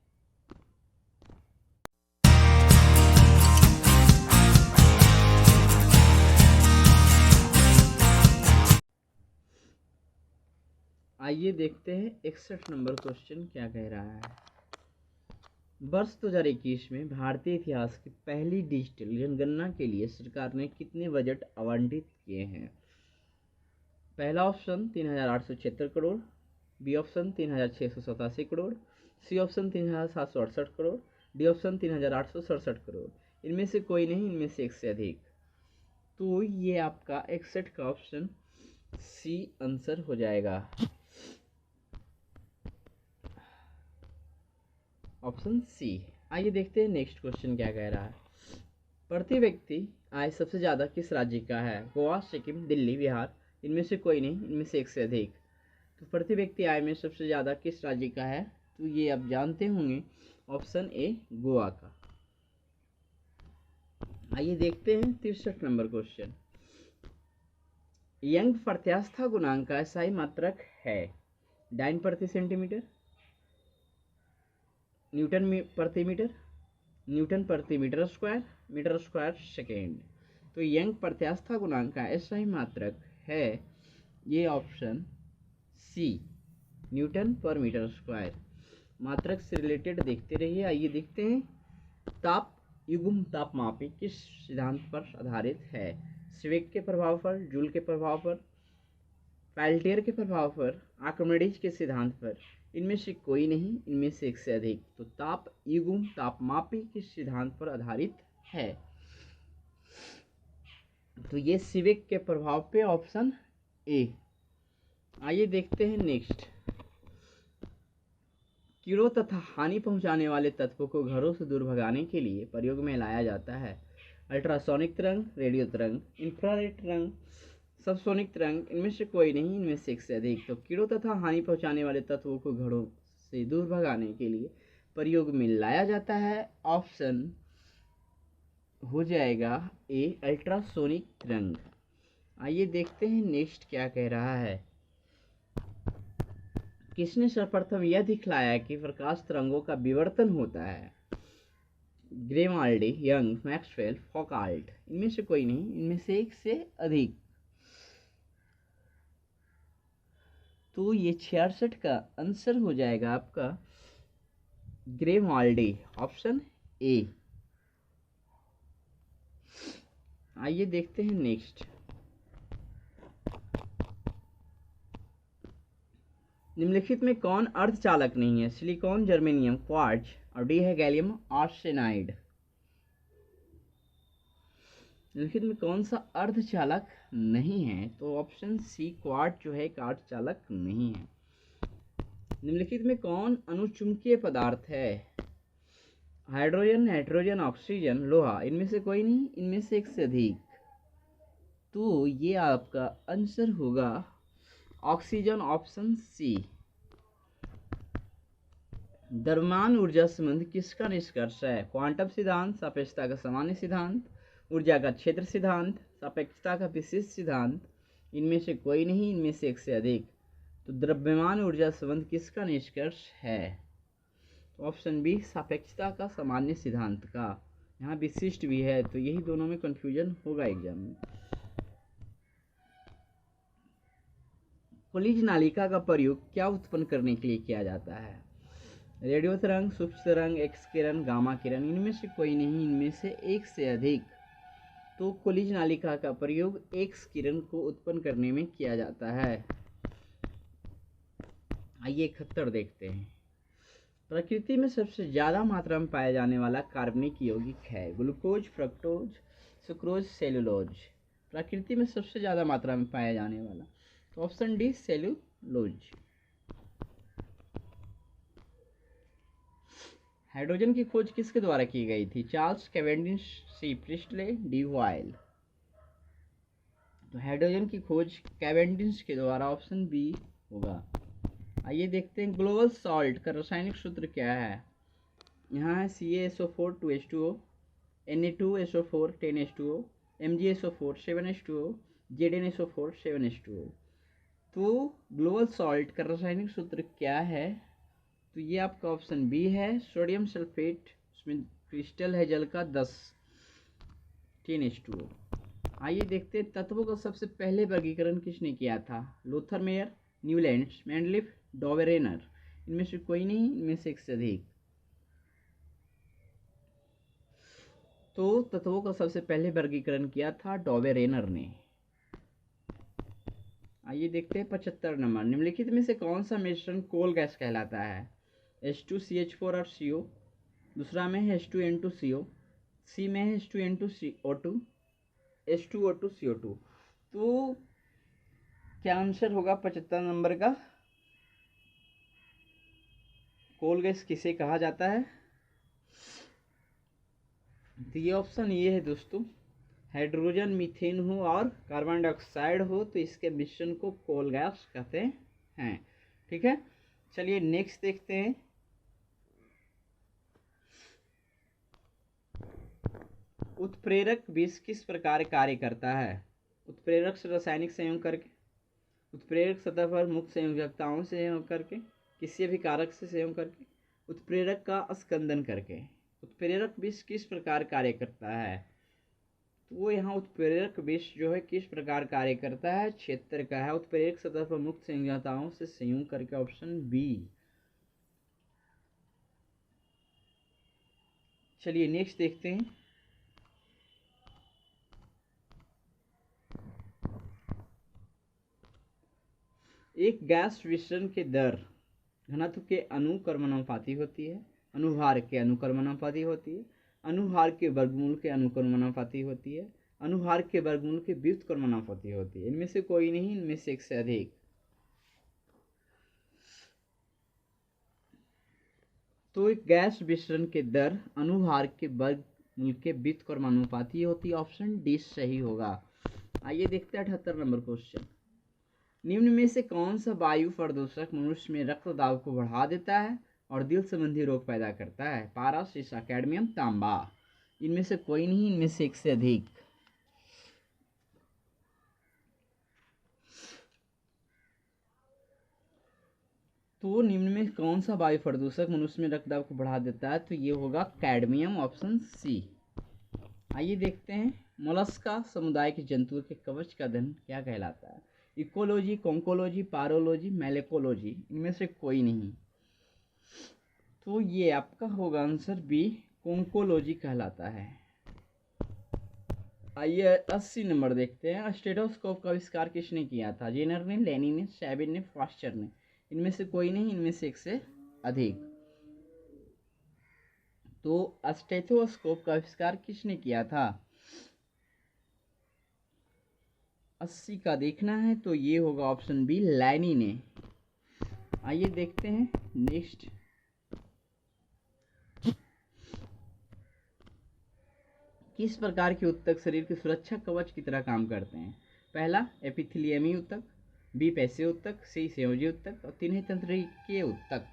आइए देखते हैं 61 नंबर क्वेश्चन क्या कह रहा है। वर्ष 2021 में भारतीय इतिहास की पहली डिजिटल जनगणना के लिए सरकार ने कितने बजट आवंटित किए हैं? पहला option 3876 crore, B option 3687 crore, C option 3768 crore, D option 3867 crore. इनमें से कोई नहीं, इनमें से एक से अधिक। तो ये आपका 61 का ऑप्शन सी आंसर हो जाएगा, ऑप्शन सी। आइए देखते हैं नेक्स्ट क्वेश्चन क्या कह रहा है। प्रति व्यक्ति आय सबसे ज़्यादा किस राज्य का है? गोवा, सिक्किम, दिल्ली, बिहार। इनमें से कोई नहीं, इनमें से एक से अधिक। तो प्रति व्यक्ति आय में सबसे ज़्यादा किस राज्य का है? तो ये आप जानते होंगे, ऑप्शन ए गोवा का। आइए देखते हैं 63 नंबर क्वेश्चन। यंग प्रत्यास्था गुणांक का SI मात्रक है? डाइन प्रति सेंटीमीटर, न्यूटन प्रति मीटर, न्यूटन प्रति मीटर स्क्वायर सेकेंड। तो यंग प्रत्यास्था गुणांक का SI मात्रक है ये ऑप्शन सी, न्यूटन पर मीटर स्क्वायर। मात्रक से रिलेटेड देखते रहिए। आइए देखते हैं ताप युग्म तापमापी किस सिद्धांत पर आधारित है? स्वेग के प्रभाव पर, जूल के प्रभाव पर, पेल्टियर के प्रभाव पर, आर्किमिडीज के सिद्धांत पर। इनमें से कोई नहीं, इनमें से एक से अधिक। तो ताप युग्म तापमापी किस सिद्धांत पर आधारित है? तो ये स्वेग के प्रभाव पे, ऑप्शन ए। आइए देखते हैं नेक्स्ट। कीड़ों तथा हानि पहुंचाने वाले तत्वों को घरों से दूर भगाने के लिए प्रयोग में लाया जाता है। अल्ट्रासोनिक तरंग, रेडियो तरंग, इंफ्रारेड तरंग, सबसोनिक तरंग। इनमें से कोई नहीं, इनमें से एक से अधिक। तो कीड़ों तथा हानि पहुंचाने वाले तत्वों को घरों से दूर भगाने के लिए प्रयोग में लाया जाता है। ऑप्शन हो जाएगा ए, अल्ट्रासोनिक तरंग। आइए देखते हैं नेक्स्ट क्या कह रहा है। किसने सर्वप्रथम यह दिखलाया कि प्रकाश तरंगों का विवर्तन होता है? ग्रेमाल्डी, यंग, मैक्सवेल, फौकाल्ट। इनमें से कोई नहीं, इनमें से एक से अधिक। तो ये 66 का आंसर हो जाएगा आपका ग्रेमाल्डी, ऑप्शन ए। आइए देखते हैं नेक्स्ट। निम्नलिखित में कौन अर्धचालक नहीं है? सिलिकॉन, जर्मेनियम, क्वार्ट्ज, और डी है गैलियम आर्सेनाइड। निम्नलिखित में कौन सा अर्धचालक नहीं है? तो ऑप्शन सी, क्वार्ट्ज जो है एक अर्धचालक नहीं है। निम्नलिखित में कौन अनुचुंबकीय पदार्थ है? हाइड्रोजन, नाइट्रोजन, ऑक्सीजन, लोहा। इनमें से कोई नहीं, इनमें से एक से अधिक। तो ये आपका आंसर होगा ऑक्सीजन, ऑप्शन सी। द्रव्यमान ऊर्जा संबंध किसका निष्कर्ष है? क्वांटम सिद्धांत, सापेक्षता का सामान्य सिद्धांत, ऊर्जा का क्षेत्र सिद्धांत, सापेक्षता का विशेष सिद्धांत। इनमें से कोई नहीं, इनमें से एक से अधिक। तो द्रव्यमान ऊर्जा संबंध किसका निष्कर्ष है? ऑप्शन बी, सापेक्षता का सामान्य सिद्धांत का। यहाँ विशिष्ट भी है, तो यही दोनों में कंफ्यूजन होगा एग्जाम में। कोलिज नालिका का प्रयोग क्या उत्पन्न करने के लिए किया जाता है? रेडियो तरंग, सूक्ष्म तरंग, एक्स किरण, गामा किरण। इनमें से कोई नहीं, इनमें से एक से अधिक। तो कोलिज नालिका का प्रयोग एक्स किरण को उत्पन्न करने में किया जाता है। आइए 71 देखते हैं। प्रकृति में सबसे ज़्यादा मात्रा में पाया जाने वाला कार्बनिक यौगिक है? Glucose, fructose, sucrose, cellulose. प्रकृति में सबसे ज़्यादा मात्रा में पाया जाने वाला, तो ऑप्शन डी, सेलुलोज। हाइड्रोजन की खोज किसके द्वारा की गई थी? चार्ल्स कैवेंडिश, सी प्रिस्टले, डी बॉयल। तो हाइड्रोजन की खोज कैवेंडिश के द्वारा, ऑप्शन बी होगा। आइए देखते हैं ग्लोबल सॉल्ट का रासायनिक सूत्र क्या है। यहाँ है CaSO4 2H2O, Na2SO4 10H2O, MgSO4 7H2O, ZnSO4 7H2O। तो ग्लोबल सॉल्ट का रासायनिक सूत्र क्या है? तो ये आपका ऑप्शन बी है, सोडियम सल्फेट। उसमें क्रिस्टल है जल का 10 10H2O। आइए देखते हैं तत्वों का सबसे पहले वर्गीकरण किसने किया था? Lothar Meyer, Newlands, Mendeleev, Dobereiner. इनमें से कोई नहीं, इनमें से एक से अधिक। तो तत्वों का सबसे पहले वर्गीकरण किया था डॉवेरेनर ने। आइए देखते हैं 75 नंबर। निम्नलिखित में से कौन सा मिश्रण कोल गैस कहलाता है? H2CH4 और CO, दूसरा में है H2N2CO, सी में है H2N2CO2, H2O2CO2। तो क्या आंसर होगा 75 नंबर का? कोल गैस किसे कहा जाता है? तो ये ऑप्शन ये है दोस्तों, हाइड्रोजन मीथेन हो और कार्बन डाइऑक्साइड हो तो इसके मिश्रण को कोल गैस कहते हैं। ठीक है, चलिए नेक्स्ट देखते हैं। उत्प्रेरक विष किस प्रकार कार्य करता है? उत्प्रेरक से रासायनिक संयोग करके, उत्प्रेरक सतह पर मुक्त संयोजकताओं से संयोग करके, किसी भी कारक से संयोग करके, उत्प्रेरक का स्कंदन करके। उत्प्रेरक विष किस प्रकार कार्य करता है? तो यहाँ उत्प्रेरक विष जो है किस प्रकार कार्य करता है? क्षेत्र का है। उत्प्रेरक सतह पर मुक्त संयोजकताओं से संयोग करके, ऑप्शन बी। चलिए नेक्स्ट देखते हैं। एक गैस विसरण के दर घनत्व के अनुक्रमणानुपाती होती है, अनुभार के अनुक्रमणानुपाती होती है, अनुभार के वर्गमूल के अनुक्रमणानुपाती होती है, अनुभार के वर्गमूल के व्युत्क्रमणानुपाती होती है। इनमें से कोई नहीं, इनमें से एक से अधिक। तो एक गैस विसरण के दर अनुभार के वर्गमूल के व्युत्क्रमानुपाती होती है, ऑप्शन डी सही होगा। आइए देखते हैं 78 नंबर क्वेश्चन। निम्न में से कौन सा वायु प्रदूषक मनुष्य में रक्त दाब को बढ़ा देता है और दिल संबंधी रोग पैदा करता है? पारा, सीसा, कैडमियम, तांबा। इनमें से कोई नहीं, इनमें से एक से अधिक। तो निम्न में कौन सा वायु प्रदूषक मनुष्य में रक्तदाब को बढ़ा देता है? तो ये होगा कैडमियम, ऑप्शन सी। आइए देखते हैं मोलस्का समुदाय के जंतुओं के कवच का अध्ययन क्या कहलाता है? इकोलॉजी, कोंकोलॉजी, पारोलॉजी, मैलेकोलॉजी। इनमें से कोई नहीं। तो ये आपका होगा आंसर बी, कोंकोलॉजी कहलाता है। आइए 80 नंबर देखते हैं। स्टेथोस्कोप का आविष्कार किसने किया था? जेनर ने, लेनी ने, सैबिन ने, फास्टर ने। इनमें से कोई नहीं, इनमें से एक से अधिक। तो स्टेथोस्कोप का आविष्कार किसने किया था? 80 का देखना है तो ये होगा ऑप्शन बी, लैनी ने। आइए देखते हैं नेक्स्ट। किस प्रकार के ऊतक शरीर के सुरक्षा कवच की तरह काम करते हैं? पहला एपिथेलियमी ऊतक, बी पेशी ऊतक, सी संयोजी ऊतक और तीन तंत्रिकीय ऊतक।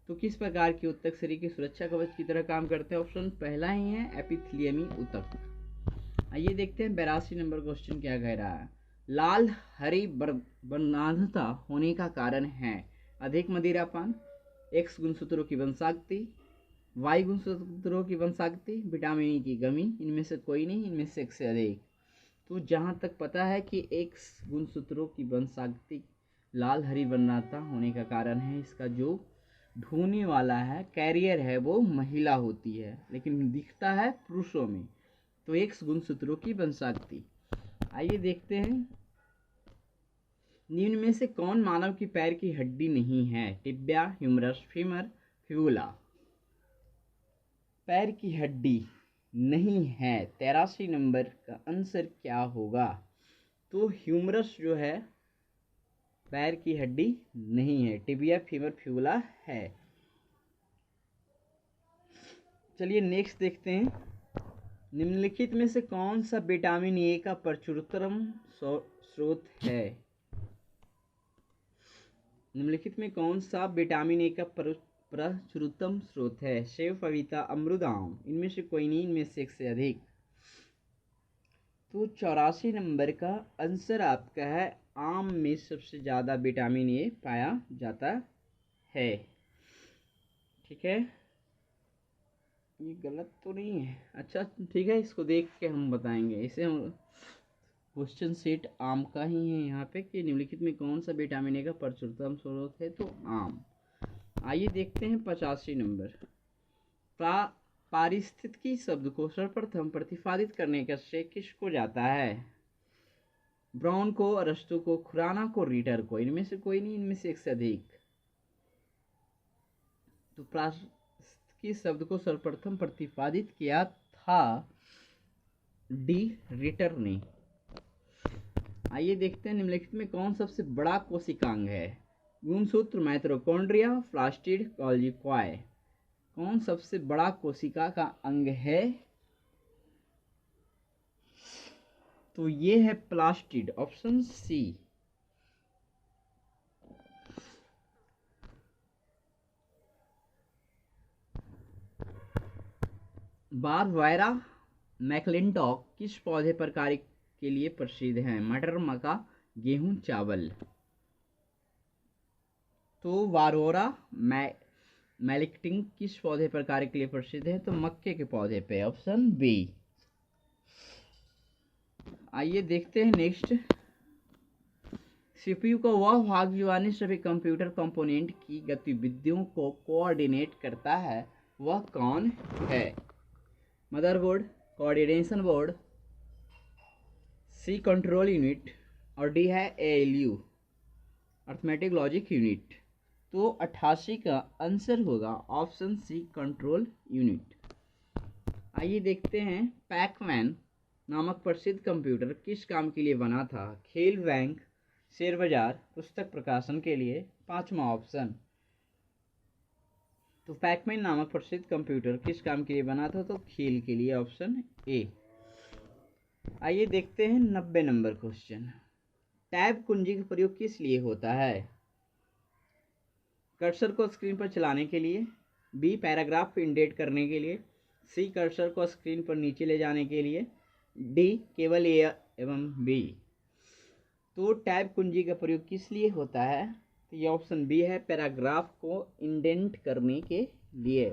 तो किस प्रकार के ऊतक शरीर की सुरक्षा कवच की तरह काम करते हैं? ऑप्शन पहला ही है, एपिथेलियमी ऊतक। आइए देखते हैं 82 नंबर क्वेश्चन क्या कह रहा है। लाल हरी वर्णांधता होने का कारण है? अधिक मदिरापान, एक्स गुणसूत्रों की वंशागति, वाई गुणसूत्रों की वंशागति, विटामिन ई की कमी। इनमें से कोई नहीं, इनमें से एक से अधिक। तो जहाँ तक पता है कि एक्स गुणसूत्रों की वंशागति लाल हरी वर्णांधता होने का कारण है। इसका जो ढोने वाला है, कैरियर है, वो महिला होती है लेकिन दिखता है पुरुषों में। तो एक्स गुणसूत्रों की वंशागति। आइए देखते हैं निम्न में से कौन मानव की पैर की हड्डी नहीं है? Tibia, humerus, femur, fibula. पैर की हड्डी नहीं है। 83 नंबर का आंसर क्या होगा? तो ह्यूमरस जो है पैर की हड्डी नहीं है, टिबिया, फीमर, फिबुला है। चलिए नेक्स्ट देखते हैं। निम्नलिखित में से कौन सा विटामिन ए का प्रचुरतम स्रोत है? निम्नलिखित में कौन सा विटामिन ए का प्रचुरतम स्रोत है? सेव, पपीता, अमरूद, आम। इनमें से कोई नहीं, इनमें से एक से अधिक। तो 84 नंबर का आंसर आपका है, आम में सबसे ज़्यादा विटामिन ए पाया जाता है। ठीक है, ये गलत तो नहीं है? अच्छा ठीक है, इसको देख के हम बताएंगे। इसे हम क्वेश्चन सेट आम का ही है यहाँ पे कि निम्नलिखित में कौन सा विटामिन ए का प्रचुरतम स्रोत है, तो आम। आइए देखते हैं 85 नंबर। पारिस्थितिकी शब्द को सर्वप्रथम प्रतिपादित करने का श्रेय किसको जाता है? ब्राउन को, अरस्तु को, खुराना को, रीटर को। इनमें से कोई नहीं, इनमें से एक से अधिक। तो पारिस्थितिकी शब्द को सर्वप्रथम प्रतिपादित किया था डी रीटर ने। आइए देखते हैं निम्नलिखित में कौन सबसे बड़ा कोशिकांग है? गुणसूत्र, माइटोकॉन्ड्रिया, प्लास्टिड, गोल्गी कॉय। कौन सबसे बड़ा कोशिका का अंग है? तो ये है plastid, option C. Barbara McClintock किस पौधे पर कार्य के लिए प्रसिद्ध है? मटर, मक्का, गेहूं, चावल। तो बारबेरा मैक्लिंटॉक किस पौधे पर कार्य के लिए प्रसिद्ध है? तो मक्के के पौधे पे, ऑप्शन बी। आइए देखते हैं नेक्स्ट। सीपीयू का वह भाग जो अन्य सभी कंप्यूटर कंपोनेंट की गतिविधियों को कोऑर्डिनेट करता है, वह कौन है? Motherboard, coordination board, C control unit, और डी है एएलयू, अर्थमेटिक लॉजिक यूनिट। तो 88 का आंसर होगा ऑप्शन सी, कंट्रोल यूनिट। आइए देखते हैं, पैकमैन नामक प्रसिद्ध कंप्यूटर किस काम के लिए बना था? खेल, बैंक, शेयर बाजार, पुस्तक प्रकाशन के लिए। पांचवा ऑप्शन। तो पैकमैन नामक प्रसिद्ध कंप्यूटर किस काम के लिए बना था? तो खेल के लिए, ऑप्शन ए। आइए देखते हैं 90 नंबर क्वेश्चन। टैब कुंजी का प्रयोग किस लिए होता है? कर्सर को स्क्रीन पर चलाने के लिए, बी पैराग्राफ को इंडेंट करने के लिए, सी कर्सर को स्क्रीन पर नीचे ले जाने के लिए, डी केवल ए एवं बी। तो टैब कुंजी का प्रयोग किस लिए होता है? तो ये ऑप्शन बी है, पैराग्राफ को इंडेंट करने के लिए।